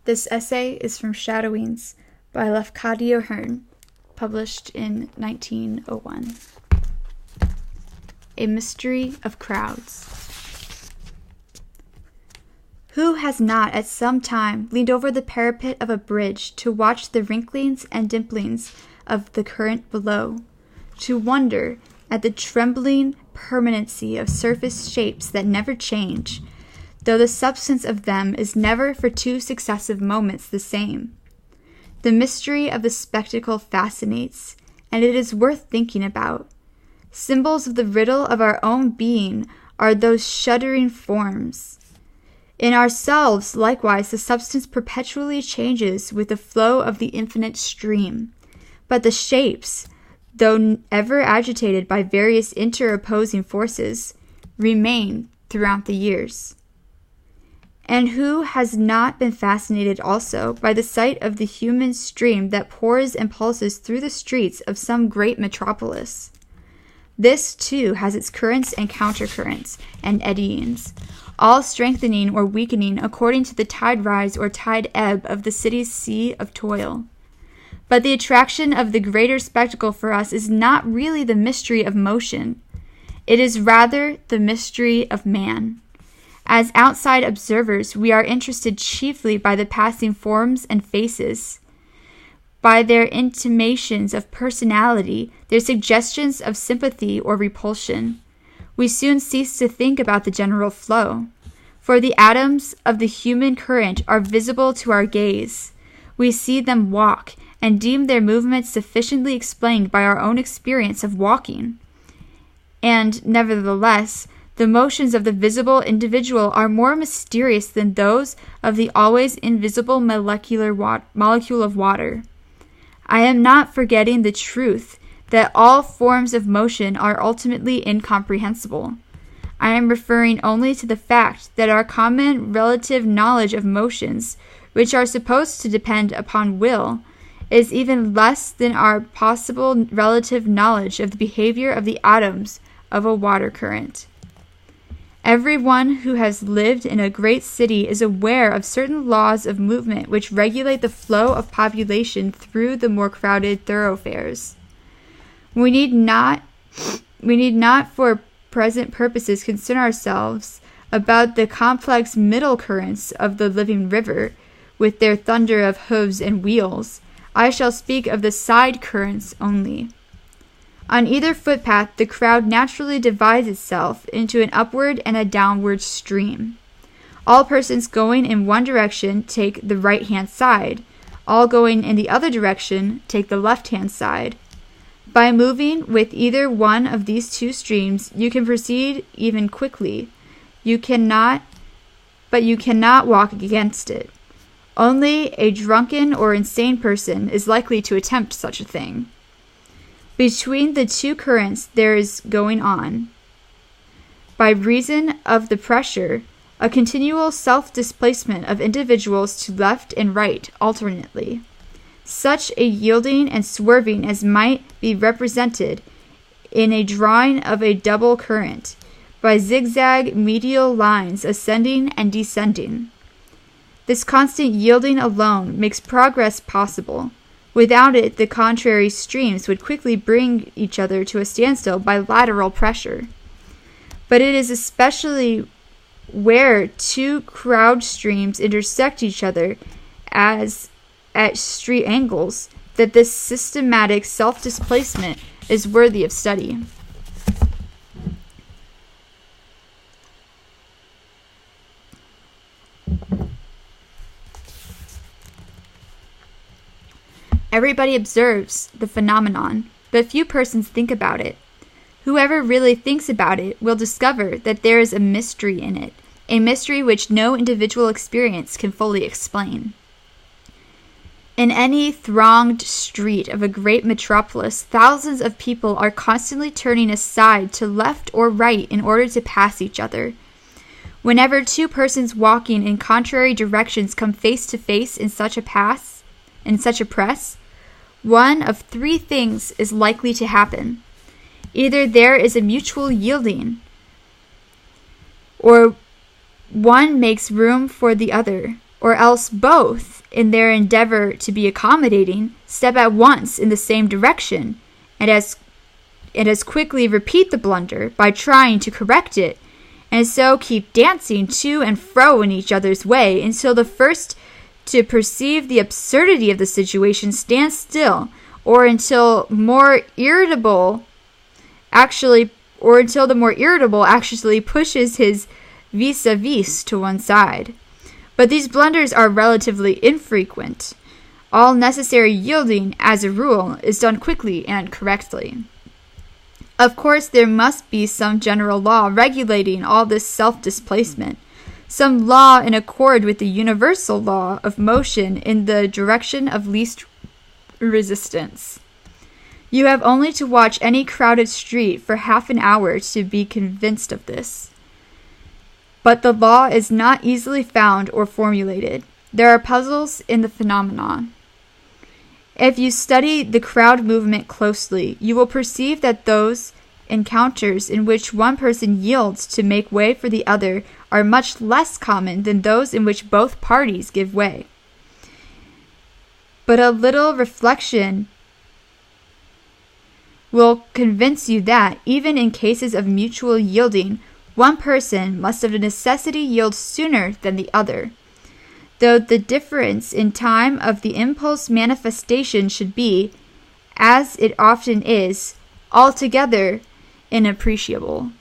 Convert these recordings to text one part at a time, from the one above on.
This essay is from Shadowings by Lafcadio Hearn, published in 1901. A Mystery of Crowds. Who has not at some time leaned over the parapet of a bridge to watch the wrinklings and dimplings of the current below, to wonder at the trembling permanency of surface shapes that never change, though the substance of them is never for 2 successive moments the same? The mystery of the spectacle fascinates, and it is worth thinking about. Symbols of the riddle of our own being are those shuddering forms. In ourselves, likewise, the substance perpetually changes with the flow of the infinite stream, but the shapes, though ever agitated by various interopposing forces, remain throughout the years. And who has not been fascinated also by the sight of the human stream that pours and pulses through the streets of some great metropolis? This, too, has its currents and countercurrents and eddyings, all strengthening or weakening according to the tide rise or tide ebb of the city's sea of toil. But the attraction of the greater spectacle for us is not really the mystery of motion. It is rather the mystery of man. As outside observers, we are interested chiefly by the passing forms and faces, by their intimations of personality, their suggestions of sympathy or repulsion. We soon cease to think about the general flow, for the atoms of the human current are visible to our gaze. We see them walk, and deem their movements sufficiently explained by our own experience of walking. And, nevertheless, the motions of the visible individual are more mysterious than those of the always invisible molecule of water. I am not forgetting the truth that all forms of motion are ultimately incomprehensible. I am referring only to the fact that our common relative knowledge of motions, which are supposed to depend upon will, is even less than our possible relative knowledge of the behavior of the atoms of a water current. Every one who has lived in a great city is aware of certain laws of movement which regulate the flow of population through the more crowded thoroughfares. We need not for present purposes concern ourselves about the complex middle currents of the living river, with their thunder of hooves and wheels. I shall speak of the side currents only. On either footpath, the crowd naturally divides itself into an upward and a downward stream. All persons going in one direction take the right-hand side. All going in the other direction take the left-hand side. By moving with either one of these 2 streams, you can proceed even quickly. You cannot walk against it. Only a drunken or insane person is likely to attempt such a thing. Between the 2 currents there is going on, by reason of the pressure, a continual self-displacement of individuals to left and right alternately, such a yielding and swerving as might be represented in a drawing of a double current, by zigzag medial lines ascending and descending. This constant yielding alone makes progress possible. Without it, the contrary streams would quickly bring each other to a standstill by lateral pressure. But it is especially where 2 crowd streams intersect each other as at street angles that this systematic self-displacement is worthy of study. Everybody observes the phenomenon, but few persons think about it. Whoever really thinks about it will discover that there is a mystery in it, a mystery which no individual experience can fully explain. In any thronged street of a great metropolis, thousands of people are constantly turning aside to left or right in order to pass each other. Whenever 2 persons walking in contrary directions come face to face in such a press, one of 3 things is likely to happen. Either there is a mutual yielding, or one makes room for the other, or else both, in their endeavor to be accommodating, step at once in the same direction, and as quickly repeat the blunder by trying to correct it, and so keep dancing to and fro in each other's way until the first to perceive the absurdity of the situation stands still, or until the more irritable actually pushes his vis-a-vis to one side. But these blunders are relatively infrequent. All necessary yielding, as a rule, is done quickly and correctly. Of course, there must be some general law regulating all this self-displacement, some law in accord with the universal law of motion in the direction of least resistance. You have only to watch any crowded street for half an hour to be convinced of this. But the law is not easily found or formulated. There are puzzles in the phenomenon. If you study the crowd movement closely, you will perceive that those encounters in which one person yields to make way for the other are much less common than those in which both parties give way. But a little reflection will convince you that, even in cases of mutual yielding, one person must of necessity yield sooner than the other, though the difference in time of the impulse manifestation should be, as it often is, altogether inappreciable.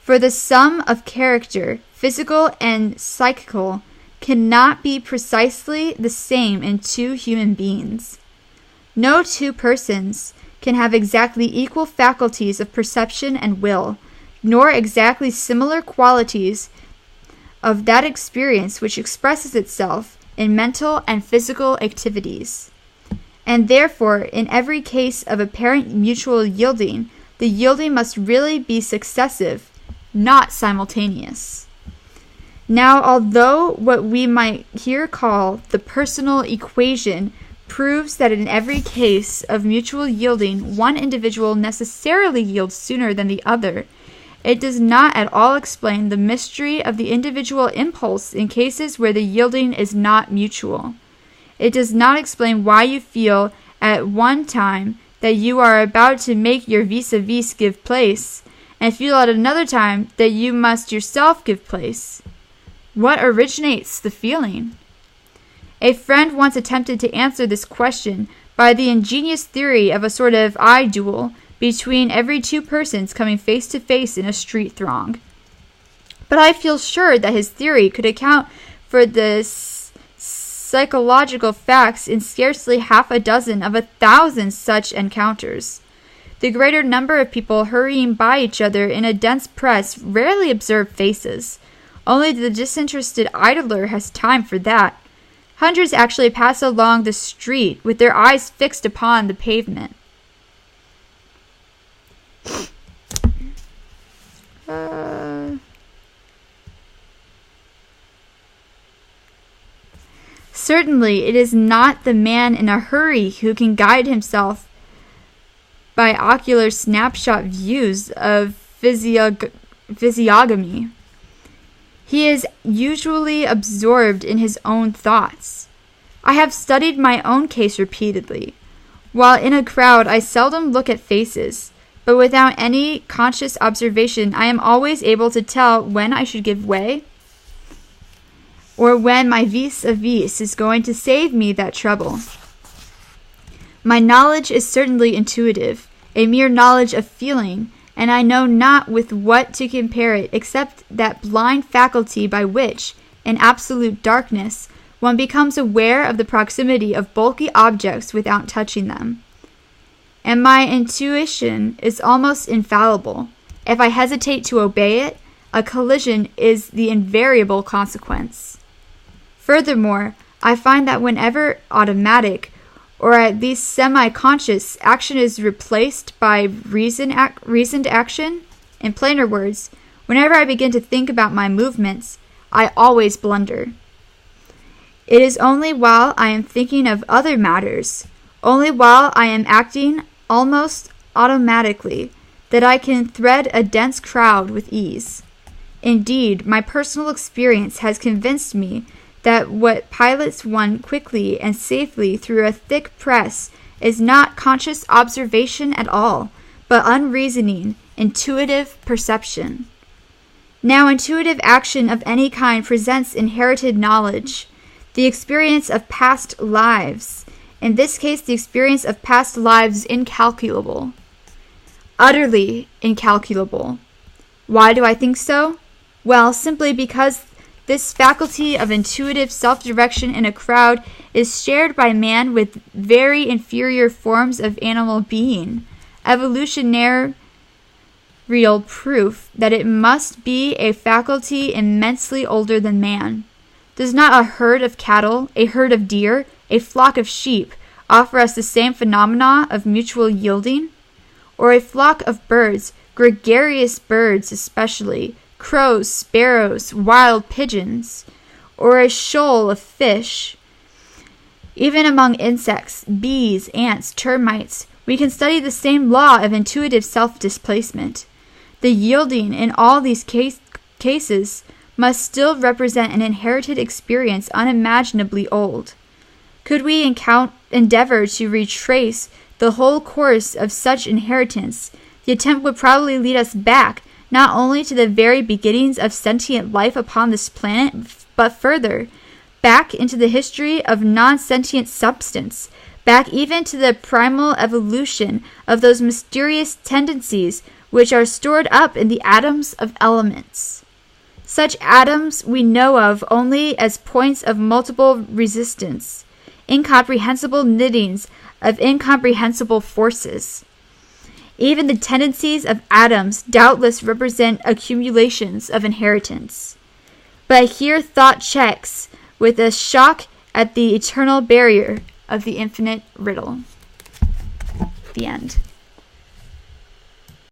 For the sum of character, physical and psychical, cannot be precisely the same in two human beings. No two persons can have exactly equal faculties of perception and will, nor exactly similar qualities of that experience which expresses itself in mental and physical activities. And therefore, in every case of apparent mutual yielding, the yielding must really be successive, not simultaneous. Now, although what we might here call the personal equation proves that in every case of mutual yielding, one individual necessarily yields sooner than the other, it does not at all explain the mystery of the individual impulse in cases where the yielding is not mutual. It does not explain why you feel at one time that you are about to make your vis-a-vis give place, and feel at another time that you must yourself give place. What originates the feeling? A friend once attempted to answer this question by the ingenious theory of a sort of eye duel between every two persons coming face to face in a street throng. But I feel sure that his theory could account for the psychological facts in scarcely half a dozen of 1,000 such encounters. The greater number of people hurrying by each other in a dense press rarely observe faces. Only the disinterested idler has time for that. Hundreds actually pass along the street with their eyes fixed upon the pavement. Certainly, it is not the man in a hurry who can guide himself by ocular snapshot views of physiognomy. He is usually absorbed in his own thoughts. I have studied my own case repeatedly. While in a crowd, I seldom look at faces, but without any conscious observation, I am always able to tell when I should give way, or when my vis-a-vis is going to save me that trouble. My knowledge is certainly intuitive, a mere knowledge of feeling, and I know not with what to compare it except that blind faculty by which, in absolute darkness, one becomes aware of the proximity of bulky objects without touching them. And my intuition is almost infallible. If I hesitate to obey it, a collision is the invariable consequence. Furthermore, I find that whenever automatic, or at least semi-conscious, action is replaced by reasoned action, in plainer words, whenever I begin to think about my movements, I always blunder. It is only while I am thinking of other matters, only while I am acting almost automatically, that I can thread a dense crowd with ease. Indeed, my personal experience has convinced me that what pilots one quickly and safely through a thick press is not conscious observation at all, but unreasoning, intuitive perception. Now, intuitive action of any kind presents inherited knowledge, the experience of past lives. In this case, the experience of past lives incalculable. Utterly incalculable. Why do I think so? Well, simply because this faculty of intuitive self-direction in a crowd is shared by man with very inferior forms of animal being. Evolutionary real proof that it must be a faculty immensely older than man. Does not a herd of cattle, a herd of deer, a flock of sheep offer us the same phenomena of mutual yielding? Or a flock of birds, gregarious birds especially, crows, sparrows, wild pigeons, or a shoal of fish? Even among insects, bees, ants, termites, we can study the same law of intuitive self-displacement. The yielding in all these cases must still represent an inherited experience unimaginably old. Could we endeavor to retrace the whole course of such inheritance, the attempt would probably lead us back not only to the very beginnings of sentient life upon this planet, but further, back into the history of non-sentient substance, back even to the primal evolution of those mysterious tendencies which are stored up in the atoms of elements. Such atoms we know of only as points of multiple resistance, incomprehensible knittings of incomprehensible forces. Even the tendencies of atoms doubtless represent accumulations of inheritance. But here thought checks with a shock at the eternal barrier of the infinite riddle. The end.